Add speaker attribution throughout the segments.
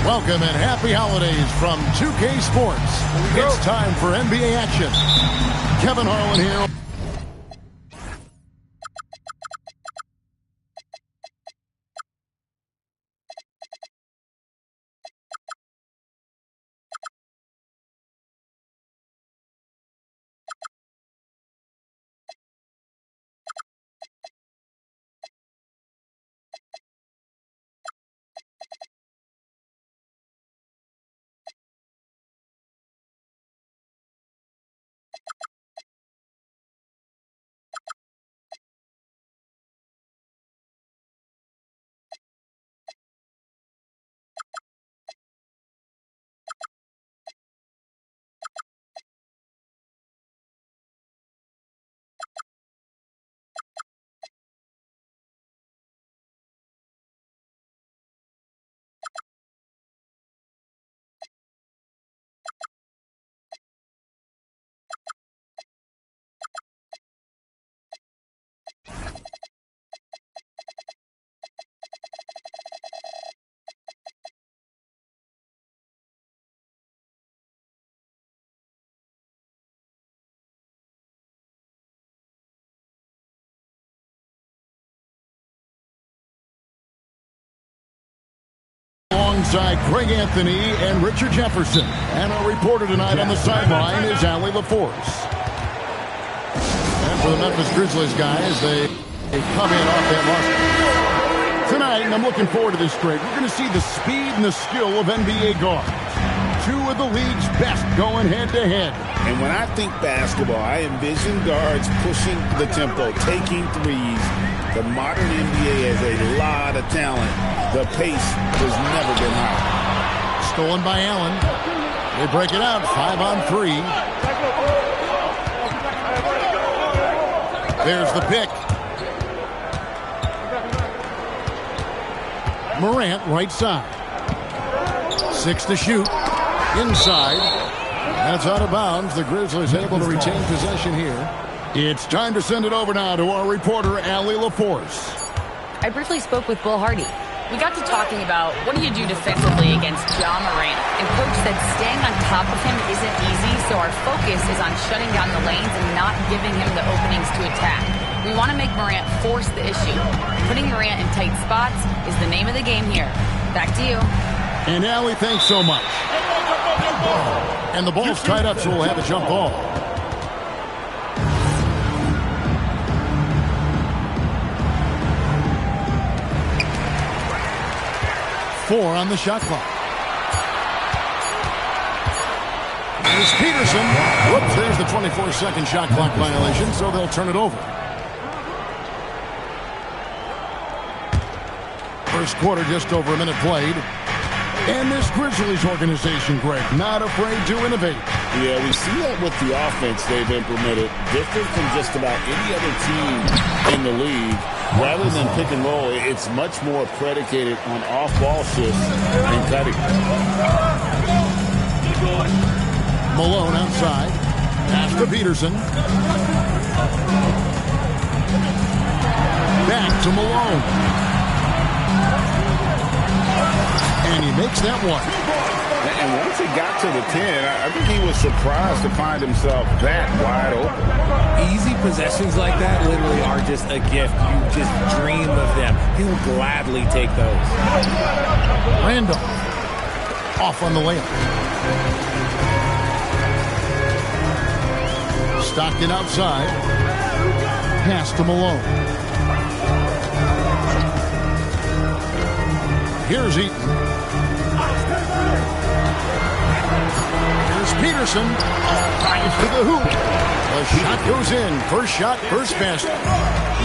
Speaker 1: Welcome and happy holidays from 2K Sports. It's time for NBA action. Kevin Harlan here. Alongside Greg Anthony and Richard Jefferson. And our reporter tonight on the sideline is Allie LaForce. And for the Memphis Grizzlies guys, they come in off that loss. Tonight, and I'm looking forward to this straight, we're going to see the speed and the skill of NBA guards. Two of the league's best going head-to-head.
Speaker 2: And when I think basketball, I envision guards pushing the tempo, taking threes. The modern NBA has a lot of talent. The pace has never been higher.
Speaker 1: Stolen by Allen. They break it out. 5-on-3. There's the pick. Morant, right side. 6 to shoot. Inside. That's out of bounds. The Grizzlies able to retain possession here. It's time to send it over now to our reporter, Allie LaForce.
Speaker 3: I briefly spoke with Will Hardy. We got to talking about what do you do defensively against Ja Morant. And Coach said staying on top of him isn't easy, so our focus is on shutting down the lanes and not giving him the openings to attack. We want to make Morant force the issue. Putting Morant in tight spots is the name of the game here. Back to you.
Speaker 1: And Allie, thanks so much. And the ball's tied up, so we'll have a jump ball. Four on the shot clock. There's Peterson. Whoops, there's the 24-second shot clock violation, so they'll turn it over. First quarter, just over a minute played. And this Grizzlies organization, Greg, not afraid to innovate.
Speaker 2: Yeah, we see that with the offense they've implemented. Different from just about any other team in the league. Rather than pick and roll, it's much more predicated on off-ball shifts and cutting.
Speaker 1: Malone outside. Pass to Peterson. Back to Malone. And he makes that one.
Speaker 2: And once he got to the 10, I think he was surprised to find himself that wide open.
Speaker 4: Easy possessions like that literally are just a gift. You just dream of them. He'll gladly take those.
Speaker 1: Randall off on the layup. Stockton outside. Pass to Malone. Here's Eaton. Here's Peterson. Drives to the hoop. The shot goes in. First shot, first basket.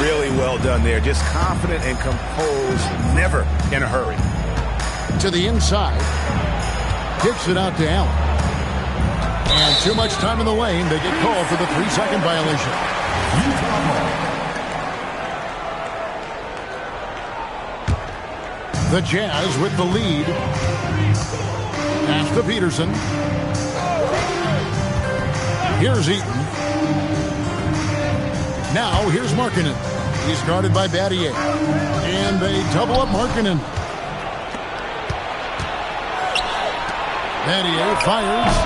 Speaker 5: Really well done there. Just confident and composed. Never in a hurry.
Speaker 1: To the inside. Gives it out to Allen. And too much time in the lane. They get called for the 3-second violation. The Jazz with the lead. Pass to Peterson. Here's Eaton. Now here's Markkanen. He's guarded by Battier. And they double up Markkanen. Battier fires.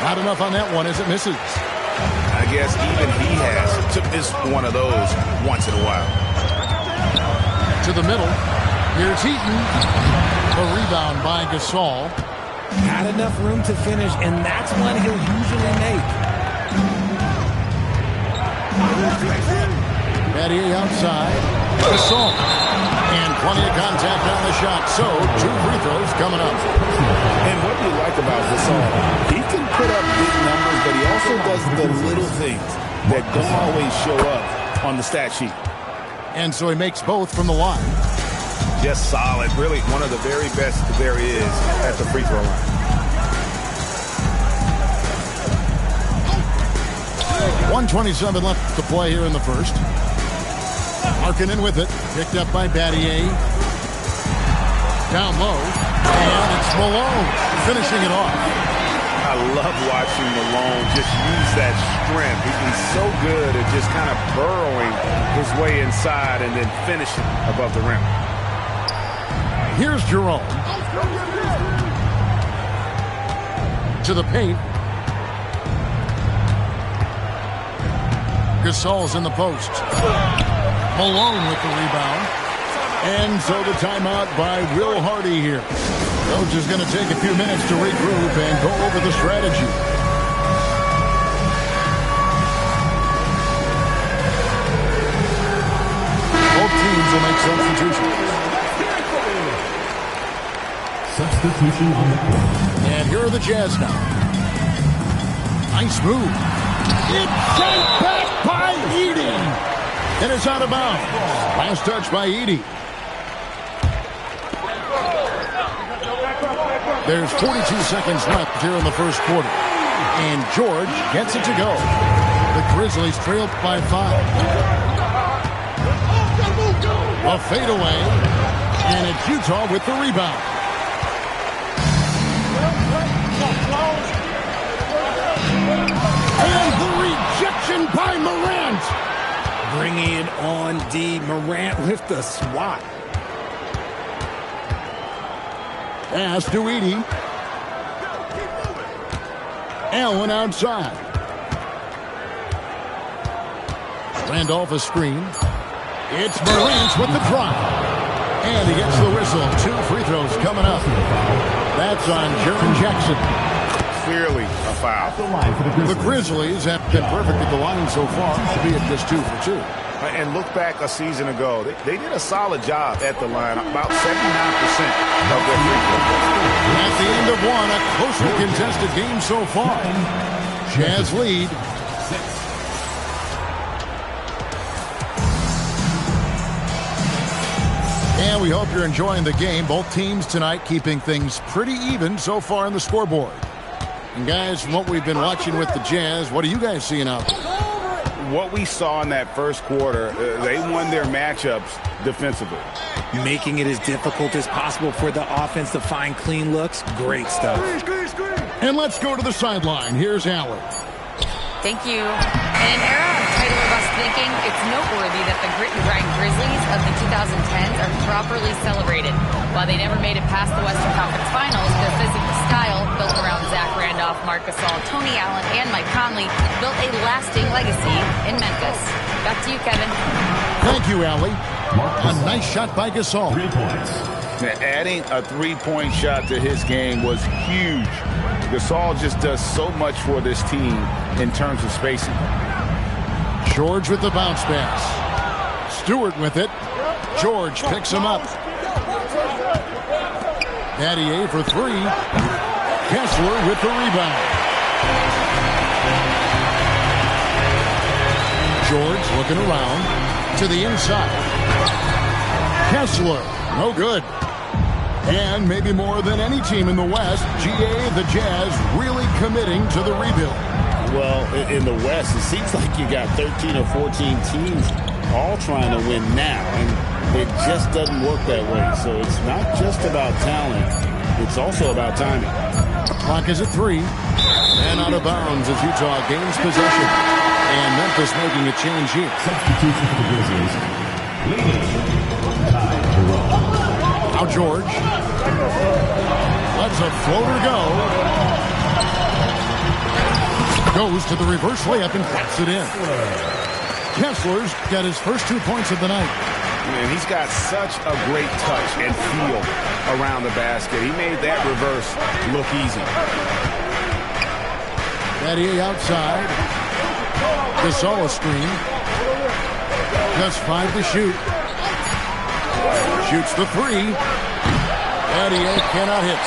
Speaker 1: Not enough on that one as it misses.
Speaker 5: I guess even he has to miss one of those once in a while.
Speaker 1: To the middle. Here's Eaton. A rebound by Gasol.
Speaker 4: Not enough room to finish, and that's one he'll usually make.
Speaker 1: Battier outside. Gasol. And plenty of contact on the shot. So, 2 free throws coming up.
Speaker 2: And what do you like about Gasol? He can put up big numbers, but he also does the little things that don't always show up on the stat sheet.
Speaker 1: And so he makes both from the line.
Speaker 5: Just solid. Really one of the very best there is at the free throw line.
Speaker 1: 1:27 left to play here in the first. Markkanen with it. Picked up by Battier. Down low. And it's Malone finishing it off.
Speaker 5: I love watching Malone just use that strength. He's so good at just kind of burrowing his way inside and then finishing above the rim.
Speaker 1: Here's Jerome. To the paint. Gasol's in the post. Malone with the rebound. And so the timeout by Will Hardy here. Coach is going to take a few minutes to regroup and go over the strategy. Both teams will make substitutions.
Speaker 6: Substitution on the court.
Speaker 1: And here are the Jazz now. Nice move. It's sent back by Edey. And it's out of bounds. Last touch by Edey. There's 42 seconds left here in the first quarter. And George gets it to go. The Grizzlies trailed by 5. A fadeaway. And it's Utah with the rebound. And the rejection by Morant.
Speaker 4: Bringing it on D. Morant with the swat.
Speaker 1: Pass to Edey. Allen outside. Randolph a screen. It's Morant with the drive. And he gets the whistle. 2 free throws coming up. That's on Jaren Jackson.
Speaker 5: Clearly a foul.
Speaker 1: The Grizzlies have been perfect at the line so far, albeit just 2 for 2.
Speaker 5: And look back a season ago. They did a solid job at the line. About 79% of their free throws.
Speaker 1: At the end of one, a closely contested game so far. Jazz lead. And we hope you're enjoying the game. Both teams tonight keeping things pretty even so far on the scoreboard. And guys, from what we've been watching with the Jazz, what are you guys seeing out there?
Speaker 5: What we saw in that first quarter, they won their matchups defensively.
Speaker 4: Making it as difficult as possible for the offense to find clean looks. Great stuff.
Speaker 1: And let's go to the sideline. Here's Allen.
Speaker 3: Thank you. In an era of title robust thinking, it's noteworthy that the grit and grind Grizzlies of the 2010s are properly celebrated. While they never made it past the Western Conference Finals, their physical style, built around Zach Randolph, Marc Gasol, Tony Allen, and Mike Conley, built a lasting legacy in Memphis. Back to you, Kevin.
Speaker 1: Thank you, Allie. A nice shot by Gasol.
Speaker 6: 3 points.
Speaker 5: Now, adding a three-point shot to his game was huge. Gasol just does so much for this team in terms of spacing.
Speaker 1: George with the bounce pass. Stewart with it. George picks him up. Battier for 3. Kessler with the rebound. George looking around to the inside. Kessler, no good. And maybe more than any team in the West, GA, the Jazz, really committing to the rebuild.
Speaker 2: Well, in the West, it seems like you got 13 or 14 teams all trying to win now, and it just doesn't work that way. So it's not just about talent, it's also about timing.
Speaker 1: Clock is at 3. And out of bounds as Utah gains possession. And Memphis making a change here.
Speaker 6: Substitution for the Grizzlies. Leading. Ty Jerome.
Speaker 1: Now George. Let's Has a floater go. Goes to the reverse layup and puts it in. Kessler's got his first 2 points of the night.
Speaker 5: Man, he's got such a great touch and feel around the basket. He made that reverse look easy.
Speaker 1: Battier outside. Gasol a screen. Just 5 to shoot. Shoots the 3. Battier cannot hit.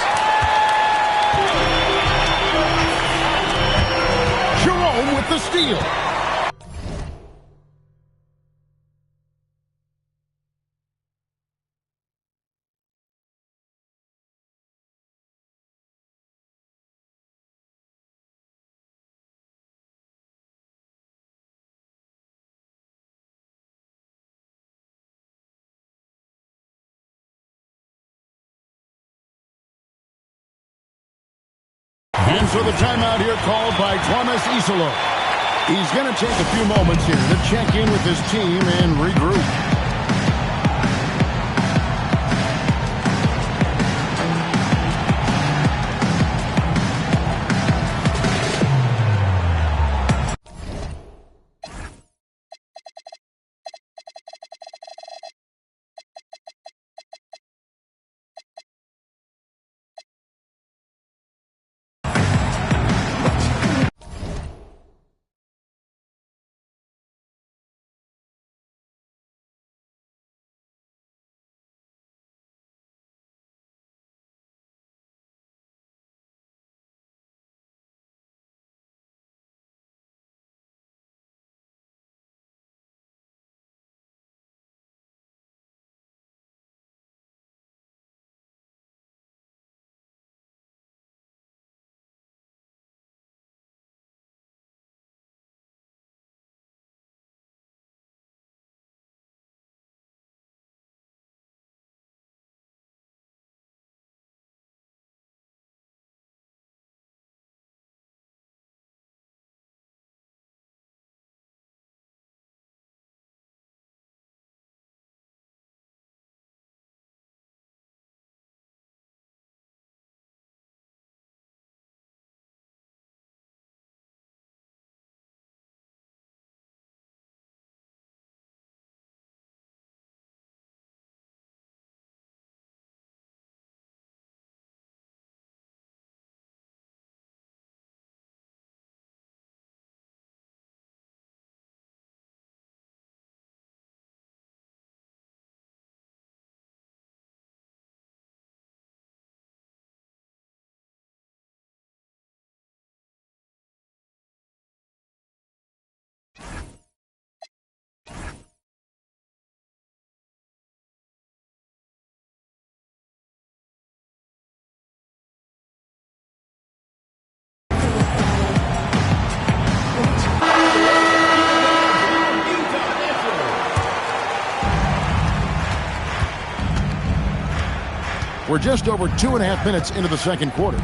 Speaker 1: Jerome with the steal. And so the timeout here called by Thomas Isolo. He's going to take a few moments here to check in with his team and regroup. We're just over 2.5 minutes into the second quarter.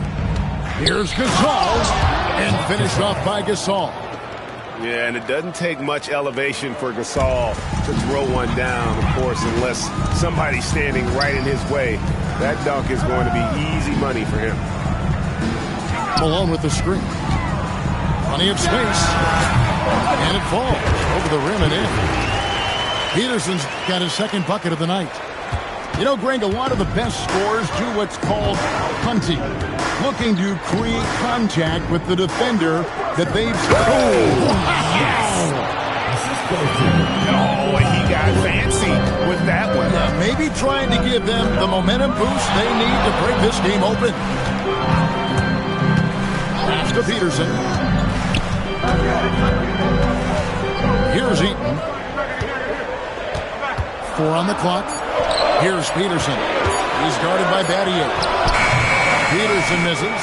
Speaker 1: Here's Gasol, and finished off by Gasol.
Speaker 5: Yeah, and it doesn't take much elevation for Gasol to throw one down, of course, unless somebody's standing right in his way. That dunk is going to be easy money for him.
Speaker 1: Malone with the screen. Plenty of space. And it falls over the rim and in. Peterson's got his second bucket of the night. You know, Greg, a lot of the best scorers do what's called punting, looking to create contact with the defender that they've... Oh,
Speaker 5: yes! Oh, he got fancy with that one.
Speaker 1: Yeah, maybe trying to give them the momentum boost they need to break this game open. Pass to Peterson. Here's Eaton. 4 on the clock. Here's Peterson. He's guarded by Battier. Peterson misses.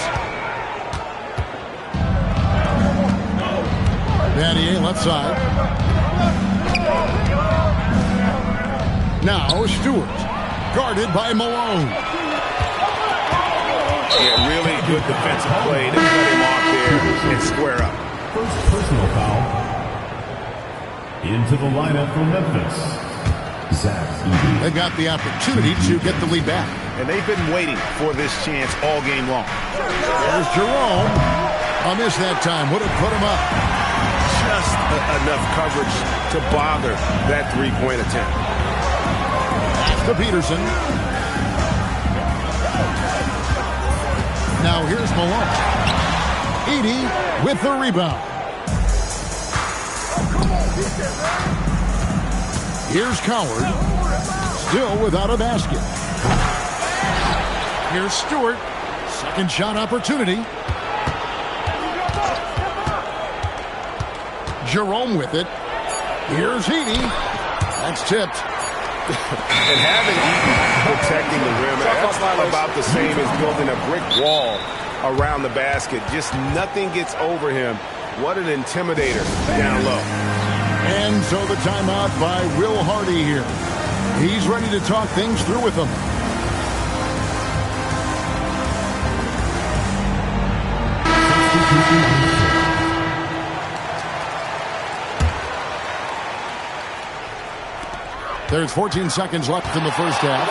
Speaker 1: Battier left side. Now Stewart. Guarded by Malone.
Speaker 5: Yeah, really good defensive play to cut him off there and square up.
Speaker 6: First personal foul. Into the lineup for Memphis. Zach Edey.
Speaker 1: They got the opportunity to get the lead back.
Speaker 5: And they've been waiting for this chance all game long.
Speaker 1: There's Jerome. A miss that time. Would have put him up.
Speaker 5: Just enough coverage to bother that three-point attempt.
Speaker 1: To Peterson. Now here's Malone. Edey with the rebound. Here's Coward. Still without a basket. Here's Stewart. Second shot opportunity. Jerome with it. Here's Edey. That's tipped.
Speaker 5: And having Edey protecting the rim, that's about the same as building a brick wall around the basket. Just nothing gets over him. What an intimidator down low.
Speaker 1: And so the timeout by Will Hardy here. He's ready to talk things through with them. There's 14 seconds left in the first half.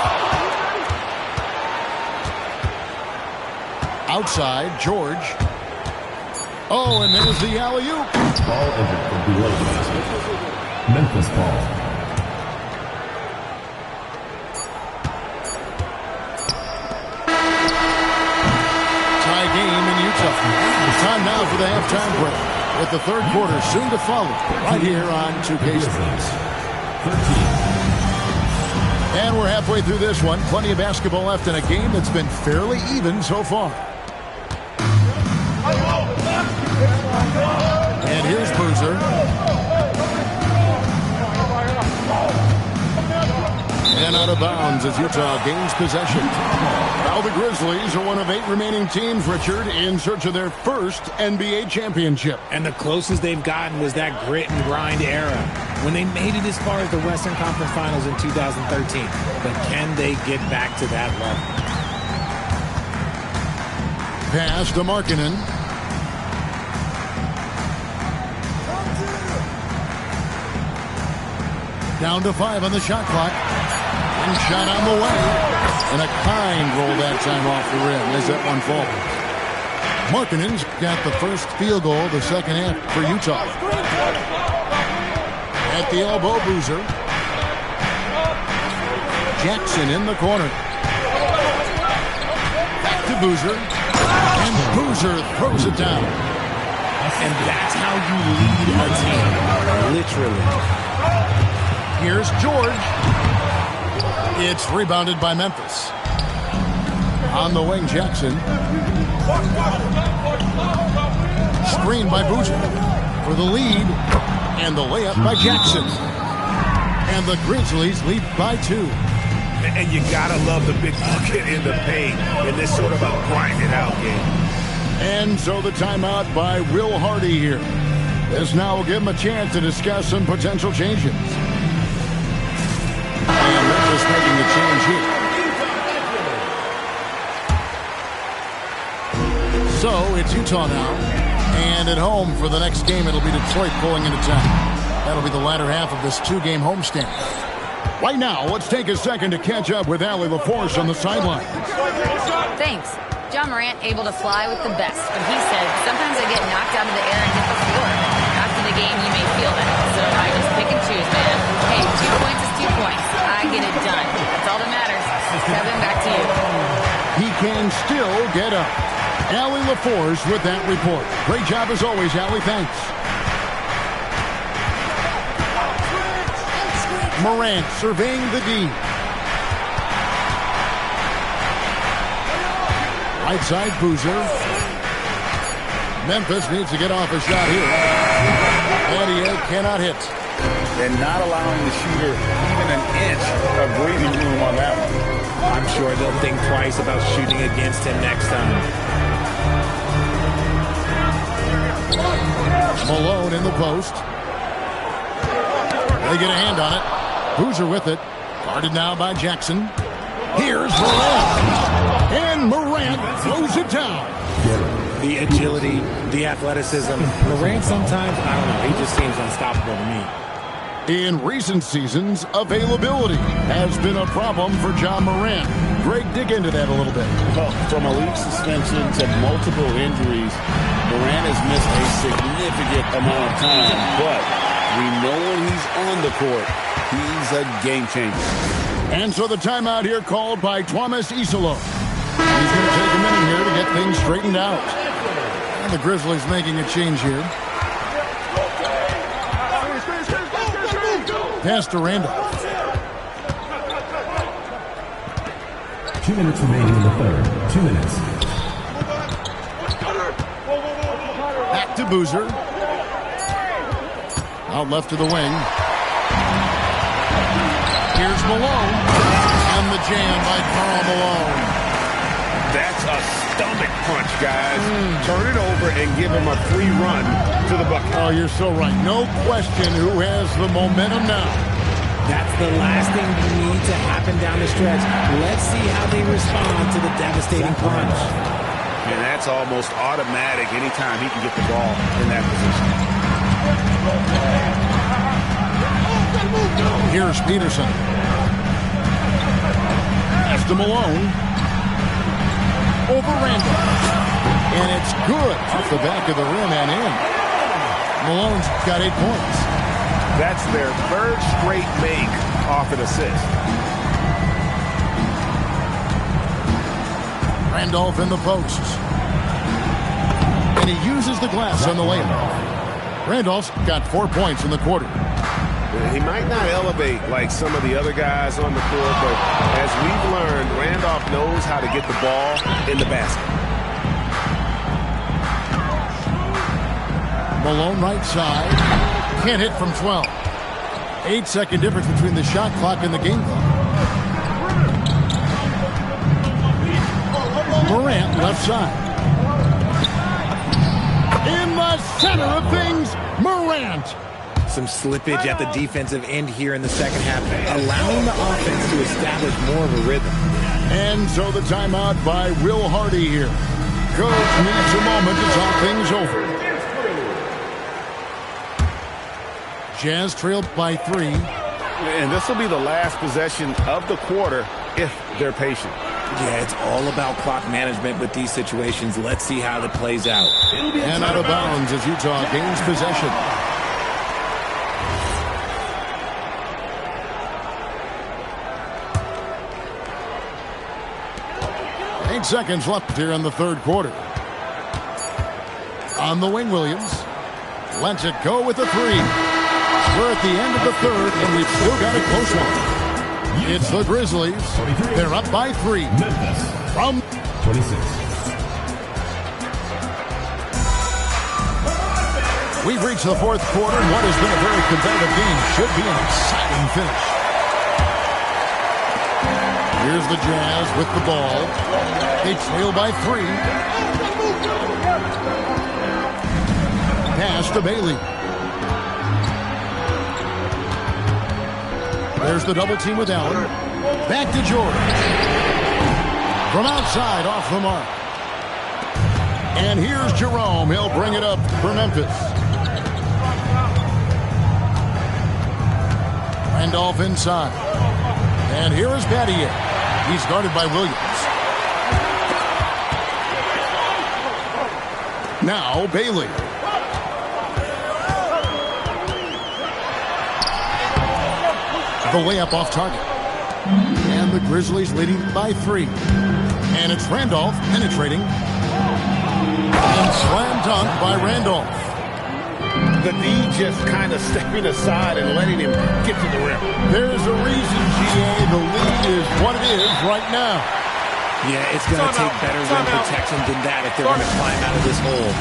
Speaker 1: Outside, George. Oh, and there's the alley-oop.
Speaker 6: Ball entered from below the basket. Memphis ball.
Speaker 1: Tie game in Utah. It's time now for the halftime break, with the third quarter soon to follow, right here on 2K Sports.
Speaker 6: 13.
Speaker 1: And we're halfway through this one. Plenty of basketball left in a game that's been fairly even so far. And here's Boozer. And out of bounds as Utah gains possession. Now the Grizzlies are one of 8 remaining teams, Richard, in search of their first NBA championship.
Speaker 4: And the closest they've gotten was that grit and grind era when they made it as far as the Western Conference Finals in 2013. But can they get back to that level?
Speaker 1: Pass to Markkanen. Down to 5 on the shot clock. And shot on the way. And a kind roll that time off the rim as that one falls. Markkanen's got the first field goal of the second half for Utah. At the elbow, Boozer. Jackson in the corner. Back to Boozer. And Boozer throws it down.
Speaker 4: And that's how you lead a team. Literally.
Speaker 1: Here's George. It's rebounded by Memphis. On the wing, Jackson. Screen by Boozer for the lead. And the layup by Jackson. And the Grizzlies lead by 2.
Speaker 5: And you gotta love the big bucket in the paint in this sort of a grind-it-out game.
Speaker 1: And so the timeout by Will Hardy here. This now will give him a chance to discuss some potential changes. And Memphis making the change here. So it's Utah now. And at home for the next game, it'll be Detroit pulling into town. That'll be the latter half of this 2-game homestand. Right now, let's take a second to catch up with Allie LaForce on the sideline.
Speaker 3: Thanks. John Morant able to fly with the best, but he said, sometimes I get knocked out of the air and hit the floor. After the game, you may feel that, so I just pick and choose, man. Hey, 2 points is 2 points. I get it done. That's all that matters. Kevin, back to you.
Speaker 1: He can still get up. Allie LaForce with that report. Great job as always, Allie. Thanks. Morant surveying the D. Right side, Boozer. Memphis needs to get off a shot here. Adier cannot hit.
Speaker 2: And not allowing the shooter even an inch of breathing room on that one.
Speaker 4: I'm sure they'll think twice about shooting against him next time.
Speaker 1: Malone in the post. They get a hand on it. Boozer with it. Guarded now by Jackson. Here's Morant. And Morant throws it down.
Speaker 4: The agility, the athleticism. Morant sometimes, I don't know, he just seems unstoppable to me.
Speaker 1: In recent seasons, availability has been a problem for Ja Morant. Greg, dig into that a little bit.
Speaker 2: Well, from a league suspension to multiple injuries, Morant has missed a significant amount of time. But we know when he's on the court, he's a game changer.
Speaker 1: And so the timeout here called by Thomas Isolo. He's going to take a minute here to get things straightened out. And the Grizzlies making a change here. Pass to Randolph.
Speaker 6: 2 minutes remaining in the third. 2 minutes.
Speaker 1: Back to Boozer. Out left to the wing. Here's Malone. And the jam by Karl Malone.
Speaker 5: That's a stomach punch, guys. Turn it over and give him a free run to the bucket.
Speaker 1: Oh, you're so right. No question who has the momentum now.
Speaker 4: That's the last thing you need to happen down the stretch. Let's see how they respond to the devastating punch.
Speaker 5: And that's almost automatic anytime he can get the ball in that position.
Speaker 1: Here's Peterson. Pass to Malone. Over Randolph. And it's good off the back of the rim and in. Malone's got 8 points.
Speaker 5: That's their third straight make off an assist.
Speaker 1: Randolph in the posts. And he uses the glass on the layup. Randolph's got 4 points in the quarter.
Speaker 5: He might not elevate like some of the other guys on the court, but as we've learned, Randolph knows how to get the ball in the basket.
Speaker 1: Malone right side. Can't hit from 12. 8-second difference between the shot clock and the game clock. Morant left side. In the center of things, Morant.
Speaker 4: Some slippage at the defensive end here in the second half, allowing the offense to establish more of a rhythm.
Speaker 1: And so the timeout by Will Hardy here. Coach needs a moment to talk things over. Jazz trailed by 3.
Speaker 5: And this will be the last possession of the quarter if they're patient.
Speaker 4: Yeah, it's all about clock management with these situations. Let's see how it plays out.
Speaker 1: And out of bounds as Utah gains possession. 8 seconds left here in the third quarter. On the wing, Williams lets it go with a 3. We're at the end of the third, and we've still got a close one. It's the Grizzlies. They're up by 3.
Speaker 6: Memphis.
Speaker 1: From
Speaker 6: 26.
Speaker 1: We've reached the fourth quarter, and what has been a very competitive game should be an exciting finish. Here's the Jazz with the ball. They trail by 3. Pass to Bailey. There's the double team with Allen. Back to Jordan. From outside, off the mark. And here's Jerome. He'll bring it up for Memphis. Randolph inside. And here is Battier. He's guarded by Williams. Now Bailey. The layup off target. And the Grizzlies leading by 3. And it's Randolph penetrating. And slam dunk by Randolph.
Speaker 5: The D just kind of stepping aside and letting him get to the rim.
Speaker 1: There's a reason, GA, the lead is what it is right now.
Speaker 4: Yeah, it's going to take better rim protection than that if they're going to climb out of this hole.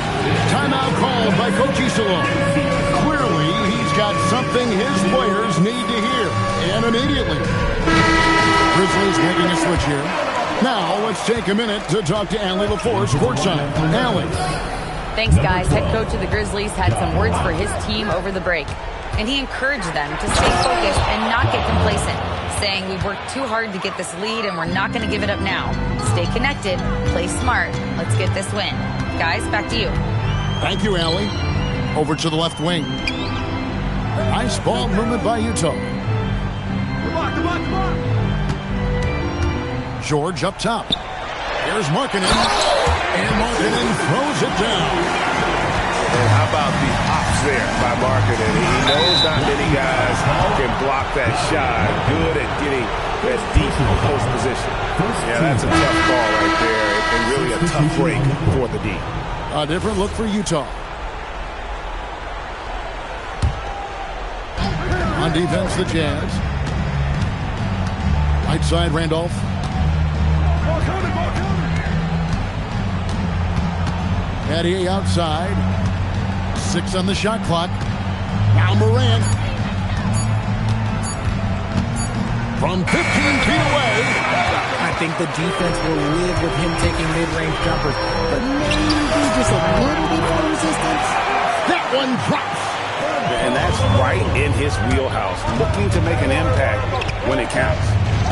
Speaker 1: Timeout called by Coach Isolo. Clearly, he's got something his players need to hear. And immediately. Grizzlies making a switch here. Now, let's take a minute to talk to Allie LaForce, courtside. Allie.
Speaker 3: Thanks, guys. Head coach of the Grizzlies had some words for his team over the break. And he encouraged them to stay focused and not get complacent, saying we've worked too hard to get this lead and we're not going to give it up now. Stay connected, play smart, let's get this win. Guys, back to you.
Speaker 1: Thank you, Allie. Over to the left wing. Nice ball movement by Utah. George up top. Here's Markkanen. And Markkanen throws it down.
Speaker 5: And how about the hops there by Markkanen? He knows not many guys can block that shot. Good at getting that deep post position. Yeah, that's a tough ball right there. And really a tough break for the D.
Speaker 1: A different look for Utah. On defense, the Jazz. Right side, Randolph. Patty outside. 6 on the shot clock. Now Morant. From 15 feet away.
Speaker 4: I think the defense will live with him taking mid-range jumpers, but maybe just a little bit more resistance.
Speaker 1: That one drops.
Speaker 5: And that's right in his wheelhouse. Looking to make an impact when it counts.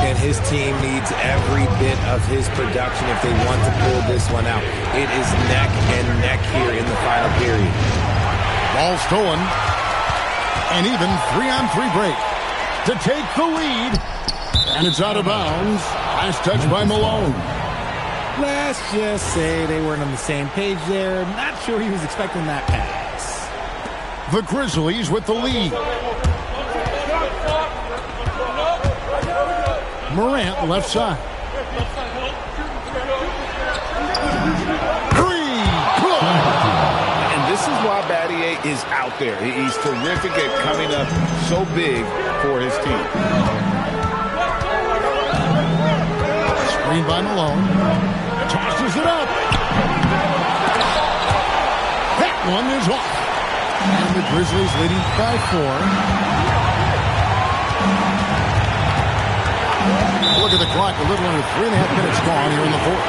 Speaker 4: And his team needs every bit of his production if they want to pull this one out. It is neck and neck here in the final period.
Speaker 1: Ball stolen. And even 3-on-3 break to take the lead. And it's out of bounds. Last touch by Malone.
Speaker 4: Let's just say they weren't on the same page there. Not sure he was expecting that pass.
Speaker 1: The Grizzlies with the lead. Morant left side. 3. Good.
Speaker 5: And this is why Battier is out there. He's terrific at coming up so big for his team.
Speaker 1: Screen by Malone. Tosses it up. That one is off. And the Grizzlies leading by 4. Look at the clock. A little under 3.5 minutes gone here in the fourth.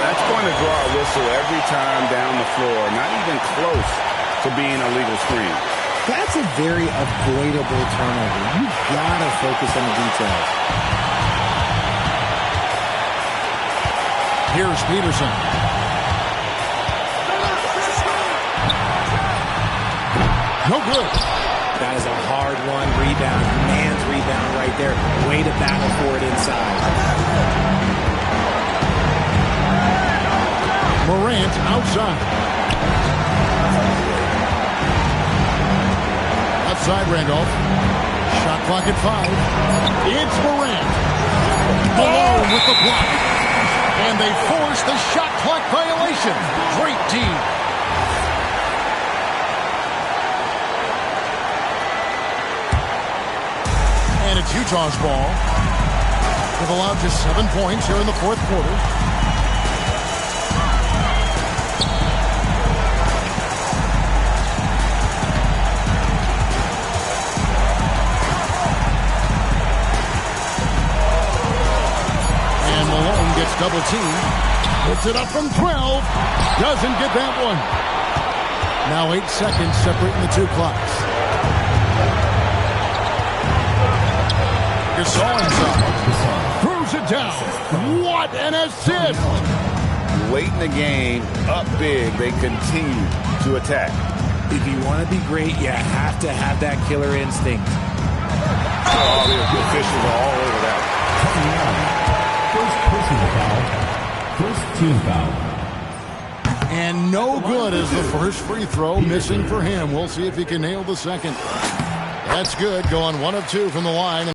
Speaker 5: That's going to draw a whistle every time down the floor. Not even close to being a legal screen.
Speaker 4: That's a very avoidable turnover. You've got to focus on the details.
Speaker 1: Here's Peterson. No good.
Speaker 4: That is a hard one. Rebound. Man's rebound right there. Way to battle for it inside.
Speaker 1: Morant outside. Outside Randolph. Shot clock at 5. It's Morant. Malone with the block. And they force the shot clock violation. Great team. And it's Utah's ball. They've allowed just 7 points here in the fourth quarter. And Malone gets double teamed. Puts it up from 12. Doesn't get that one. Now 8 seconds separating the two clocks. Gasol inside. Throws it down. What an assist!
Speaker 5: Late in the game, up big, they continue to attack.
Speaker 4: If you want to be great, you have to have that killer instinct.
Speaker 5: Oh, the officials are all over that.
Speaker 6: First team foul.
Speaker 1: And no good as the first free throw missing for him. We'll see if he can nail the second. That's good. Going 1 of 2 from the line.